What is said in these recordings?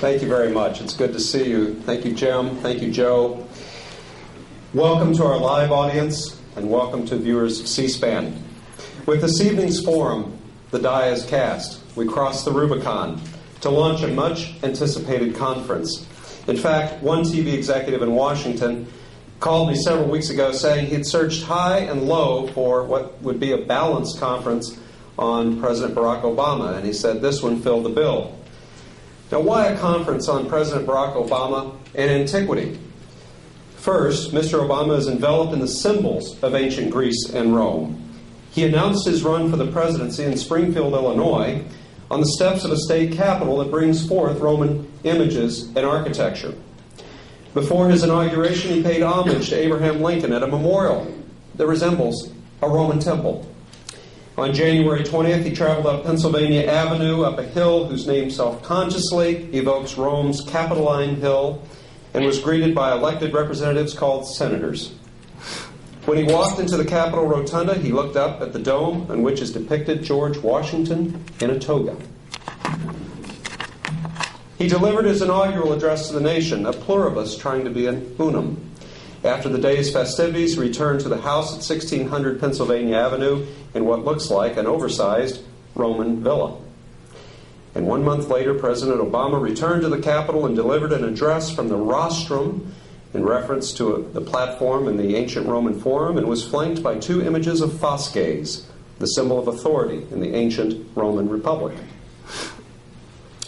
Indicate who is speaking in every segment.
Speaker 1: Thank you very much. It's good to see you. Thank you, Jim. Thank you, Joe. Welcome to our live audience, and welcome to viewers of C-SPAN. With this evening's forum, the die is cast. We cross the Rubicon to launch a much-anticipated conference. In fact, one TV executive in Washington called me several weeks ago saying he'd searched high and low for what would be a balanced conference on President Barack Obama, and he said this one filled the bill. Now, why a conference on President Barack Obama and antiquity? First, Mr. Obama is enveloped in the symbols of ancient Greece and Rome. He announced his run for the presidency in Springfield, Illinois, on the steps of a state capitol that brings forth Roman images and architecture. Before his inauguration, he paid homage to Abraham Lincoln at a memorial that resembles a Roman temple. On January 20th, he traveled up Pennsylvania Avenue, up a hill whose name self-consciously evokes Rome's Capitoline Hill, and was greeted by elected representatives called senators. When he walked into the Capitol Rotunda, he looked up at the dome on which is depicted George Washington in a toga. He delivered his inaugural address to the nation, a pluribus trying to be an unum. After the day's festivities, he returned to the house at 1600 Pennsylvania Avenue in what looks like an oversized Roman villa. And 1 month later, President Obama returned to the Capitol and delivered an address from the rostrum in reference to the platform in the ancient Roman Forum, and was flanked by two images of fasces, the symbol of authority in the ancient Roman Republic.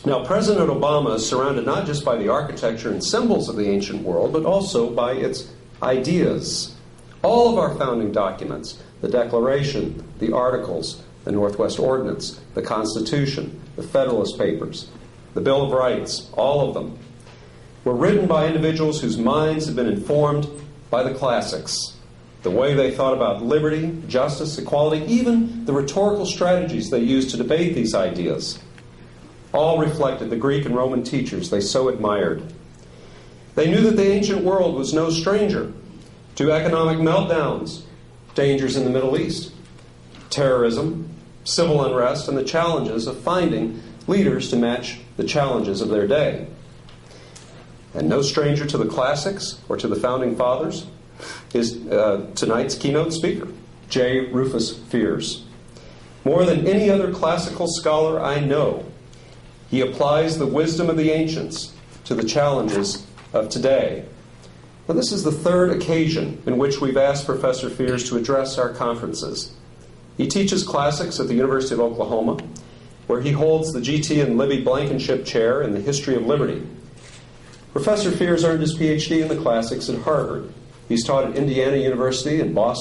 Speaker 1: Now, President Obama is surrounded not just by the architecture and symbols of the ancient world, but also by its ideas. All of our founding documents, the Declaration, the Articles, the Northwest Ordinance, the Constitution, the Federalist Papers, the Bill of Rights, all of them, were written by individuals whose minds have been informed by the classics. The way they thought about liberty, justice, equality, even the rhetorical strategies they used to debate these ideas, all reflected the Greek and Roman teachers they so admired. They knew that the ancient world was no stranger to economic meltdowns, dangers in the Middle East, terrorism, civil unrest, and the challenges of finding leaders to match the challenges of their day. And no stranger to the classics or to the founding fathers is tonight's keynote speaker, J. Rufus Fears. More than any other classical scholar I know, he applies the wisdom of the ancients to the challenges of today. Now, this is the third occasion in which we've asked Professor Fears to address our conferences. He teaches classics at the University of Oklahoma, where he holds the G.T. and Libby Blankenship Chair in the History of Liberty. Professor Fears earned his Ph.D. in the classics at Harvard. He's taught at Indiana University and Boston